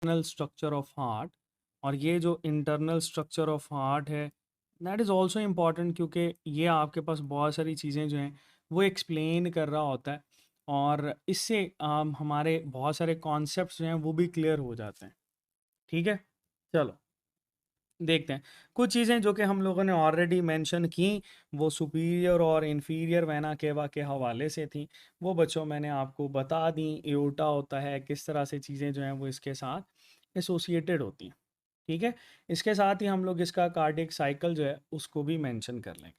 Internal structure of heart, और ये जो इंटरनल स्ट्रक्चर ऑफ हार्ट है दैट इज़ ऑल्सो इम्पॉर्टेंट, क्योंकि ये आपके पास बहुत सारी चीज़ें जो हैं वो एक्सप्लेन कर रहा होता है, और इससे हमारे बहुत सारे कॉन्सेप्ट्स जो हैं वो भी क्लियर हो जाते हैं। ठीक है, चलो देखते हैं कुछ चीज़ें जो कि हम लोगों ने ऑलरेडी मेंशन की, वो सुपीरियर और इन्फीरियर वेना केवा के हवाले से थी। वो बच्चों मैंने आपको बता दी, एओर्टा होता है, किस तरह से चीज़ें जो हैं वो इसके साथ एसोसिएटेड होती हैं। ठीक है, इसके साथ ही हम लोग इसका कार्डियक साइकिल जो है उसको भी मेंशन कर लेंगे।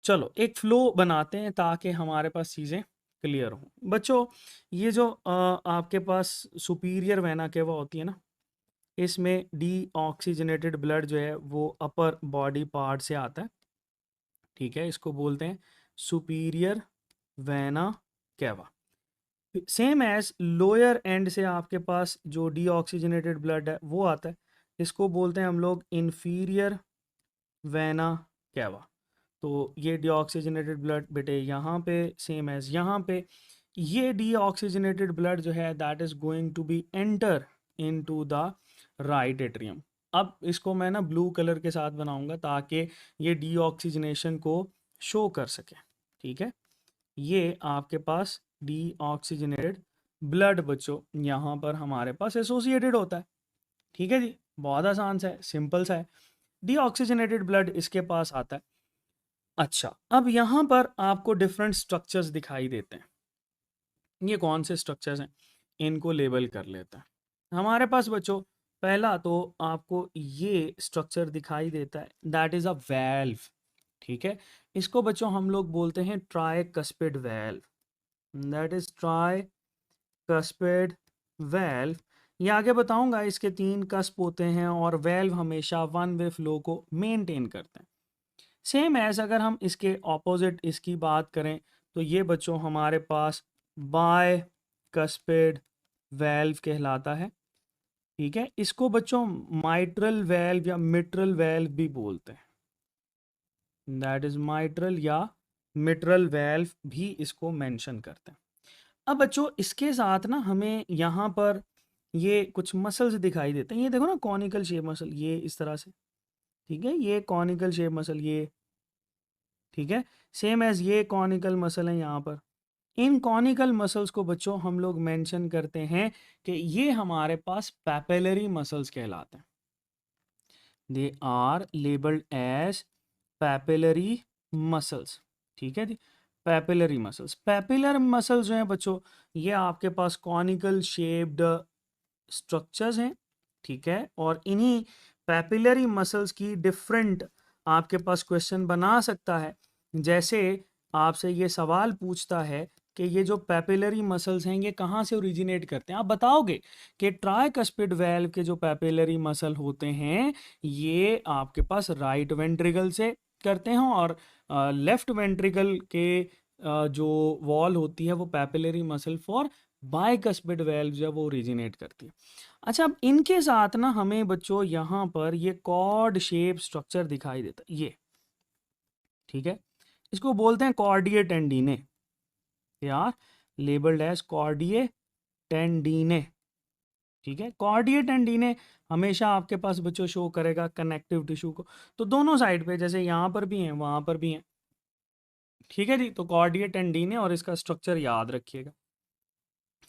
चलो एक फ्लो बनाते हैं ताकि हमारे पास चीज़ें क्लियर हों। बच्चों ये जो आपके पास सुपीरियर वेना केवा होती है ना, इसमें डीऑक्सीजनेटेड ब्लड जो है वो अपर बॉडी पार्ट से आता है। ठीक है, इसको बोलते हैं superior vena cava. Same as lower end से आपके पास जो डीऑक्सीजनेटेड ब्लड है वो आता है, इसको बोलते हैं हम लोग इंफीरियर वेना केवा। तो ये डीऑक्सीजनेटेड ब्लड बेटे यहाँ पे सेम एज यहाँ पे, ये डीऑक्सीजनेटेड ब्लड जो है that is going to be enter into the right atrium. अब इसको मैं ना ब्लू कलर के साथ बनाऊंगा ताकि ये डीऑक्सीजनेशन को शो कर सके। ठीक है, ये आपके पास डीऑक्सीजनेटेड ब्लड बच्चों यहाँ पर हमारे पास एसोसिएटेड होता है। ठीक है जी, बहुत आसान सा है, सिंपल सा है। डीऑक्सीजनेटेड ब्लड इसके पास आता है। अच्छा, अब यहाँ पर आपको डिफरेंट स्ट्रक्चर्स दिखाई देते हैं। ये कौन से स्ट्रक्चर्स हैं, इनको लेबल कर लेते हैं। हमारे पास बच्चों पहला तो आपको ये स्ट्रक्चर दिखाई देता है, दैट इज अ वेल्व। ठीक है, इसको बच्चों हम लोग बोलते हैं tricuspid valve, that is tricuspid valve. ये आगे बताऊंगा, इसके 3 कस्प होते हैं और वेल्व हमेशा वन वे फ्लो को मेंटेन करते हैं। सेम एज अगर हम इसके ऑपोजिट इसकी बात करें तो ये बच्चों हमारे पास बाय कस्पेड वेल्व कहलाता है। ठीक है, इसको बच्चों माइट्रल वेल्व या मिट्रल वेल्व भी बोलते हैं, दैट इज माइट्रल या मिट्रल वेल्व भी इसको मेंशन करते हैं। अब बच्चों इसके साथ ना हमें यहाँ पर ये कुछ मसल्स दिखाई देते हैं, ये देखो ना कॉनिकल शेप मसल, ये इस तरह से। ठीक है, ये कॉनिकल शेप मसल ये। ठीक है, सेम एज ये कॉनिकल मसल है यहाँ पर। इन कॉनिकल मसल्स को बच्चों हम लोग मेंशन करते हैं कि ये हमारे पास पैपेलरी मसल्स कहलाते हैं। They are labelled as papillary muscles. ठीक है जी, पैपेलरी मसल्स, पैपेलर मसल्स जो हैं बच्चों ये आपके पास कॉनिकल शेप्ड स्ट्रक्चर्स हैं। ठीक है, और इन्हीं पैपिलरी मसल्स की डिफरेंट आपके पास क्वेश्चन बना सकता है। जैसे आपसे ये सवाल पूछता है कि ये जो पैपिलरी मसल्स हैं ये कहाँ से ओरिजिनेट करते हैं, आप बताओगे कि ट्राइकस्पिड वेल्व के जो पैपिलरी मसल होते हैं ये आपके पास राइट वेंट्रिकल से करते हैं, और लेफ्ट वेंट्रिकल के जो वॉल होती है वो papillary muscle for bicuspid valve जो है वो ओरिजिनेट करती है। अच्छा, अब इनके साथ ना हमें बच्चों यहाँ पर ये कॉर्ड शेप स्ट्रक्चर दिखाई देता है ये। ठीक है, इसको बोलते हैं कॉर्डिये टेंडिने, यार लेबल्ड एज कॉर्डिये टेंडिने। ठीक है, कॉर्डिये टेंडिने हमेशा आपके पास बच्चों शो करेगा कनेक्टिव टिश्यू को, तो दोनों साइड पे जैसे यहाँ पर भी हैं वहां पर भी हैं। ठीक है जी, तो कॉर्डिये टेंडिने और इसका स्ट्रक्चर याद रखिएगा।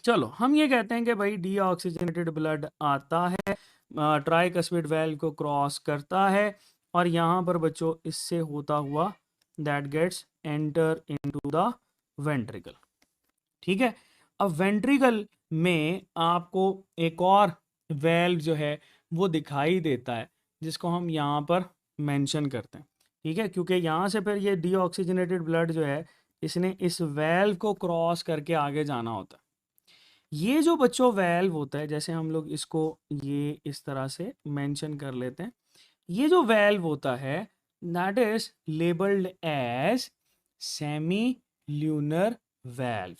चलो हम ये कहते हैं कि भाई डीऑक्सीजनेटेड ब्लड आता है, ट्राइकस्पिड वेल्व को क्रॉस करता है, और यहाँ पर बच्चों इससे होता हुआ that gets enter into the ventricle. ठीक है, अब वेंट्रिकल में आपको एक और वेल्व जो है वो दिखाई देता है जिसको हम यहाँ पर मेंशन करते हैं। ठीक है, क्योंकि यहाँ से फिर ये डीऑक्सीजनेटेड ब्लड जो है इसने इस वेल्व को क्रॉस करके आगे जाना होता है। ये जो बच्चों वेल्व होता है, जैसे हम लोग इसको ये इस तरह से मेंशन कर लेते हैं, ये जो वेल्व होता है that is labelled as semi lunar valve.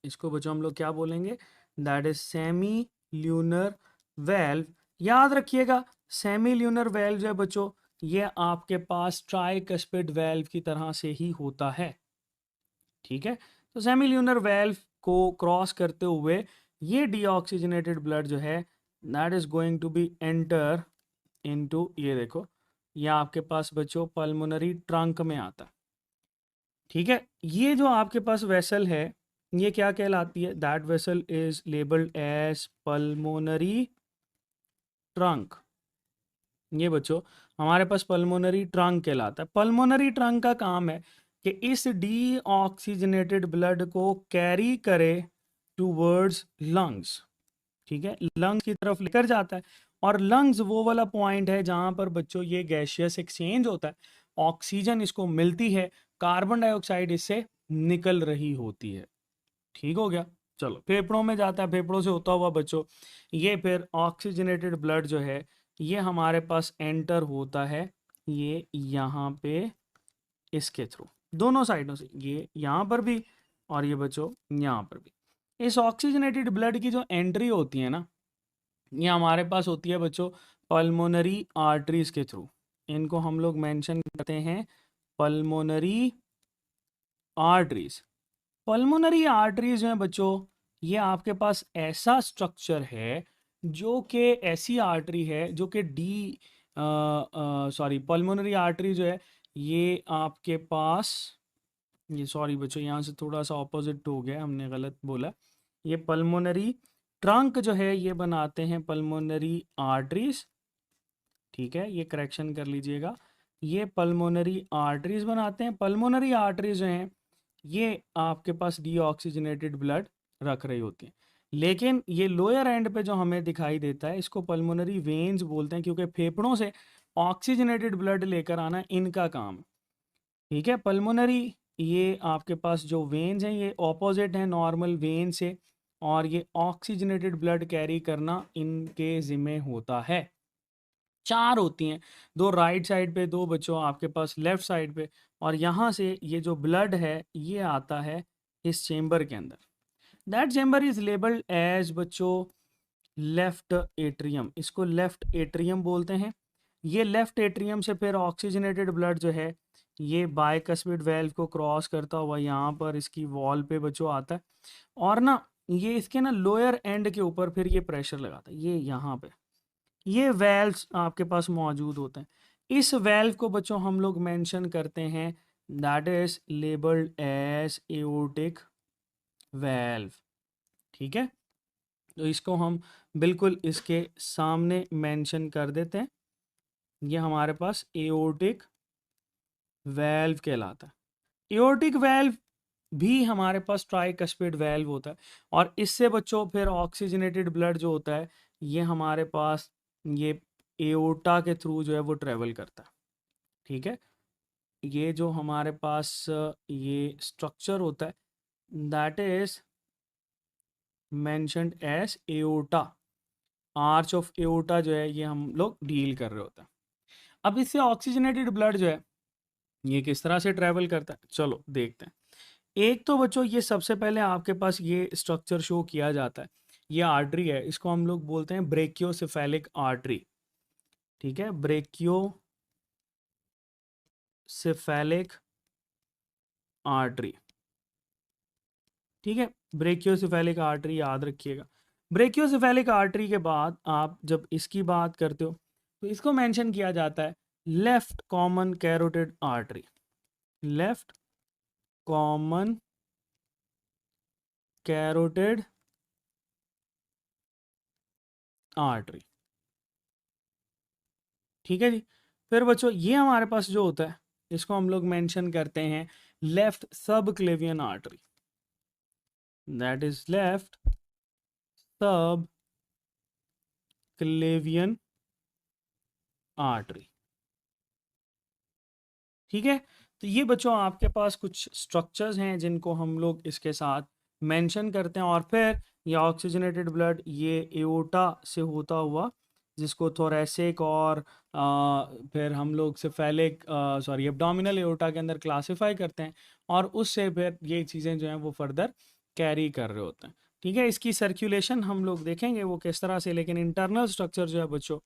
इसको बच्चों हम लोग क्या बोलेंगे, that is semi lunar valve. याद रखिएगा सेमी ल्यूनर वेल्व जो है बच्चों ये आपके पास ट्राइकस्पिड वेल्व की तरह से ही होता है। ठीक है, तो सेमी ल्यूनर वेल्व को क्रॉस करते हुए ये डीऑक्सीजनेटेड ब्लड जो है that is going to be enter into, ये देखो, ये आपके पास बच्चों पल्मोनरी ट्रंक में आता है। ठीक है, ये जो आपके पास वेसल है ये क्या कहलाती है? That vessel is labelled as pulmonary trunk. ये बच्चों हमारे पास पल्मोनरी ट्रंक कहलाता है। पल्मोनरी ट्रंक का काम है कि इस डीऑक्सीजनेटेड ब्लड को कैरी करे टूवर्ड्स लंग्स। ठीक है, लंग्स की तरफ लेकर जाता है। और लंग्स वो वाला पॉइंट है जहां पर बच्चों ये गैशियस एक्सचेंज होता है, ऑक्सीजन इसको मिलती है, कार्बन डाइऑक्साइड इससे निकल रही होती है। ठीक हो गया। चलो फेफड़ों में जाता है, फेफड़ों से होता हुआ बच्चों ये फिर ऑक्सीजनेटेड ब्लड जो है ये हमारे पास एंटर होता है ये यहाँ पे, इसके थ्रू, दोनों साइडों से, ये यहाँ पर भी और ये बच्चों यहाँ पर भी। इस ऑक्सीजनेटेड ब्लड की जो एंट्री होती है ना, ये हमारे पास होती है बच्चों पल्मोनरी आर्टरीज के थ्रू। इनको हम लोग मेंशन करते हैं पल्मोनरी आर्टरीज। पल्मोनरी आर्टरीज जो है बच्चों ये आपके पास ऐसा स्ट्रक्चर है जो कि ऐसी आर्टरी है जो कि पल्मोनरी आर्टरी जो है ये आपके पास, ये सॉरी बच्चों यहाँ से थोड़ा सा ऑपोजिट हो गया, हमने गलत बोला। ये पल्मोनरी ट्रंक जो है ये बनाते हैं पल्मोनरी आर्टरीज। ठीक है, ये करेक्शन कर लीजिएगा, ये पल्मोनरी आर्टरीज बनाते हैं। पल्मोनरी आर्टरीज जो हैं ये आपके पास डीऑक्सीजनेटेड ब्लड रख रही होती हैं। लेकिन ये लोअर एंड पे जो हमें दिखाई देता है इसको पल्मोनरी वेन्स बोलते हैं, क्योंकि फेफड़ों से ऑक्सीजनेटेड ब्लड लेकर आना इनका काम है। ठीक है, पल्मोनरी ये आपके पास जो वेन्स हैं ये ऑपोजिट हैं नॉर्मल वेन से, और ये ऑक्सीजनेटेड ब्लड कैरी करना इनके जिम्मे होता है। चार होती हैं, दो राइट साइड पे, दो बच्चों आपके पास लेफ्ट साइड पे, और यहाँ से ये जो ब्लड है ये आता है इस चेम्बर के अंदर। That chamber is labelled as बच्चों लेफ्ट एट्रियम, इसको लेफ्ट एट्रियम बोलते हैं। ये लेफ्ट एट्रियम से फिर ऑक्सीजनेटेड ब्लड जो है ये बाइकस्पिड वेल्व को क्रॉस करता हुआ यहाँ पर इसकी वॉल पे बच्चों आता है, और ना ये इसके ना लोअर एंड के ऊपर फिर ये प्रेशर लगाता है, ये यहाँ पे ये वेल्व्स आपके पास मौजूद होते हैं। इस वेल्व को बच्चों हम लोग मेंशन करते हैं, that is labelled as aortic valve. ठीक है, तो इसको हम बिल्कुल इसके सामने मेंशन कर देते हैं, ये हमारे पास एओर्टिक वेल्व कहलाता है। एओर्टिक वेल्व भी हमारे पास ट्राइकस्पिड वेल्व होता है, और इससे बच्चों फिर ऑक्सीजनेटेड ब्लड जो होता है ये हमारे पास ये एओर्टा के थ्रू जो है वो ट्रेवल करता है। ठीक है, ये जो हमारे पास ये स्ट्रक्चर होता है that is mentioned as aorta, arch of aorta जो है ये हम लोग डील कर रहे होते हैं। अब इससे ऑक्सीजनेटेड ब्लड जो है ये किस तरह से ट्रेवल करता है, चलो देखते हैं। एक तो बच्चों ये सबसे पहले आपके पास ये स्ट्रक्चर शो किया जाता है, ये आर्टरी है, इसको हम लोग बोलते हैं ब्रेकियोसेफेलिक आर्टरी। ठीक है, ब्रेकियोसेफेलिक आर्टरी। ठीक है, ब्रेकियोसेफेलिक आर्टरी याद रखिएगा। ब्रेकियोसेफेलिक आर्टरी के बाद आप जब इसकी बात करते हो तो इसको मेंशन किया जाता है left common carotid artery, left common carotid artery. ठीक है जी, फिर बच्चों ये हमारे पास जो होता है इसको हम लोग मेंशन करते हैं लेफ्ट सब क्लेवियन आर्टरी, दैट इज लेफ्ट सब क्लेवियन आर्टरी। ठीक है, तो ये बच्चों आपके पास कुछ स्ट्रक्चर्स हैं जिनको हम लोग इसके साथ मेंशन करते हैं, और फिर ये ऑक्सीजनेटेड ब्लड ये एओर्टा से होता हुआ जिसको थोरेसिक और फिर हम लोग सेफेलिक एब्डोमिनल एओर्टा के अंदर क्लासिफाई करते हैं, और उससे फिर ये चीज़ें जो हैं वो फर्दर कैरी कर रहे होते हैं। ठीक है, इसकी सर्कुलेशन हम लोग देखेंगे वो किस तरह से, लेकिन इंटरनल स्ट्रक्चर जो है बच्चों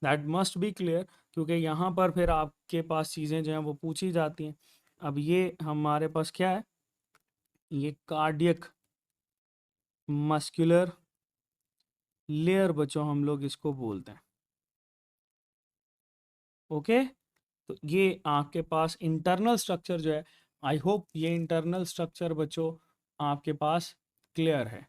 दैट मस्ट बी क्लियर, क्योंकि यहाँ पर फिर आपके पास चीज़ें जो हैं वो पूछी जाती हैं। अब ये हमारे पास क्या है, ये कार्डियक मस्कुलर लेयर बच्चों हम लोग इसको बोलते हैं। ओके, तो ये आपके पास इंटरनल स्ट्रक्चर जो है, आई होप ये इंटरनल स्ट्रक्चर बच्चों आपके पास क्लियर है।